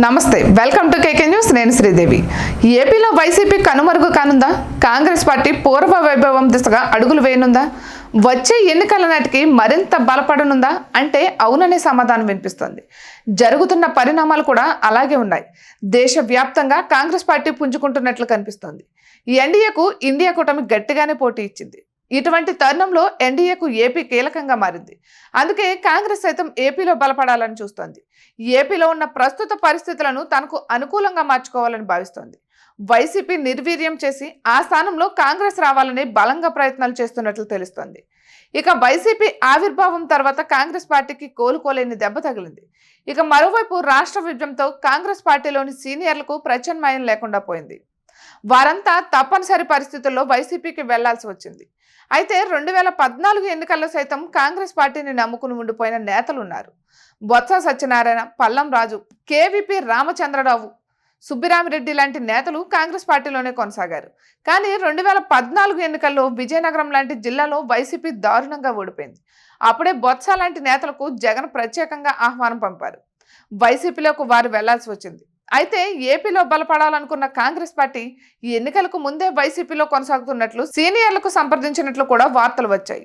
నమస్తే, welcome to KK news. నేను శ్రీదేవి. ఏపీలో వైసీపీ కనుమరుగు కానుందా? కాంగ్రెస్ పార్టీ పూర్వ వైభవం దిశగా అడుగులు వేయనుందా? వచ్చే ఎన్నికల నాటికి మరింత బలపడనుందా అంటే అవుననే సమాధానం వినిపిస్తోంది. జరుగుతున్న పరిణామాలు కూడా అలాగే ఉన్నాయి. దేశవ్యాప్తంగా కాంగ్రెస్ పార్టీ పుంజుకుంటున్నట్లు కనిపిస్తోంది. ఈ ఎన్డీఏకు ఇండియా కూటమి గట్టిగానే పోటీ ఇచ్చింది. ఇటువంటి తరుణంలో ఎన్డీఏకు ఏపీ కీలకంగా మారింది. అందుకే కాంగ్రెస్ సైతం ఏపీలో బలపడాలని చూస్తోంది. ఏపీలో ఉన్న ప్రస్తుత పరిస్థితులను తనకు అనుకూలంగా మార్చుకోవాలని భావిస్తోంది. వైసీపీ నిర్వీర్యం చేసి ఆ స్థానంలో కాంగ్రెస్ రావాలని బలంగా ప్రయత్నాలు చేస్తున్నట్లు తెలుస్తోంది. ఇక వైసీపీ ఆవిర్భావం తర్వాత కాంగ్రెస్ పార్టీకి కోలుకోలేని దెబ్బ తగిలింది. ఇక మరోవైపు రాష్ట్ర విభజనతో కాంగ్రెస్ పార్టీలోని సీనియర్లకు ప్రత్యామ్నాయం లేకుండా పోయింది. వారంతా తప్పనిసరి పరిస్థితుల్లో వైసీపీకి వెళ్లాల్సి వచ్చింది. అయితే 2014 ఎన్నికల్లో సైతం కాంగ్రెస్ పార్టీని నమ్ముకుని ఉండిపోయిన నేతలున్నారు. బొత్స సత్యనారాయణ, పల్లం రాజు, కేవీపీ రామచంద్రరావు, సుబ్బిరామిరెడ్డి లాంటి నేతలు కాంగ్రెస్ పార్టీలోనే కొనసాగారు. కానీ 2014 ఎన్నికల్లో విజయనగరం లాంటి జిల్లాలో వైసీపీ దారుణంగా ఓడిపోయింది. అప్పుడే బొత్స లాంటి నేతలకు జగన్ ప్రత్యేకంగా ఆహ్వానం పంపారు. వైసీపీలోకి వారు వెళ్లాల్సి వచ్చింది. అయితే ఏపీలో బలపడాలనుకున్న కాంగ్రెస్ పార్టీ ఈ ఎన్నికలకు ముందే వైసీపీలో కొనసాగుతున్నట్లు సీనియర్లకు సంప్రదించినట్లు కూడా వార్తలు వచ్చాయి.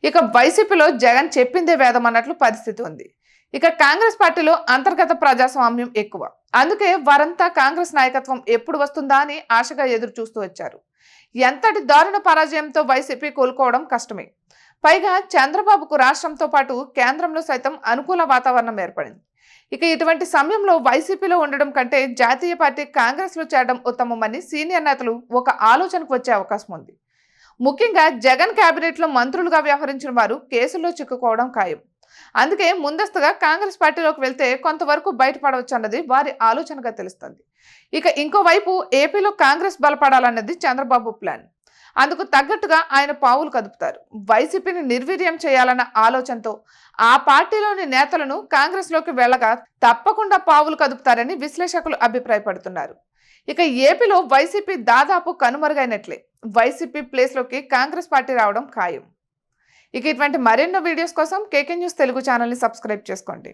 ఇక వైసీపీలో జగన్ చెప్పిందే వేదం అన్నట్లు పరిస్థితి ఉంది. ఇక కాంగ్రెస్ పార్టీలో అంతర్గత ప్రజాస్వామ్యం ఎక్కువ. అందుకే వారంతా కాంగ్రెస్ నాయకత్వం ఎప్పుడు వస్తుందా అని ఆశగా ఎదురు చూస్తూ వచ్చారు. ఎంతటి దారుణ పరాజయంతో వైసీపీ కోలుకోవడం కష్టమే. పైగా చంద్రబాబుకు రాష్ట్రంతో పాటు కేంద్రంలో సైతం అనుకూల వాతావరణం ఏర్పడింది. ఇక ఇటువంటి సమయంలో వైసీపీలో ఉండడం కంటే జాతీయ పార్టీ కాంగ్రెస్లో చేరడం ఉత్తమమని సీనియర్ నేతలు ఒక ఆలోచనకు వచ్చే అవకాశం ఉంది. ముఖ్యంగా జగన్ కేబినెట్లో మంత్రులుగా వ్యవహరించిన వారు కేసుల్లో చిక్కుకోవడం ఖాయం. అందుకే ముందస్తుగా కాంగ్రెస్ పార్టీలోకి వెళ్తే కొంతవరకు బయటపడవచ్చు అన్నది వారి ఆలోచనగా తెలుస్తుంది. ఇక ఇంకోవైపు ఏపీలో కాంగ్రెస్ బలపడాలన్నది చంద్రబాబు ప్లాన్. అందుకు తగ్గట్టుగా ఆయన పావులు కదుపుతారు. వైసీపీని నిర్వీర్యం చేయాలన్న ఆలోచనతో ఆ పార్టీలోని నేతలను కాంగ్రెస్లోకి వెళ్ళగా తప్పకుండా పావులు కదుపుతారని విశ్లేషకులు అభిప్రాయపడుతున్నారు. ఇక ఏపీలో వైసీపీ దాదాపు కనుమరుగైనట్లే. వైసీపీ ప్లేస్లోకి కాంగ్రెస్ పార్టీ రావడం ఖాయం. ఇక ఇటువంటి మరెన్నో వీడియోస్ కోసం కేకే న్యూస్ తెలుగు ఛానల్ని సబ్స్క్రైబ్ చేసుకోండి.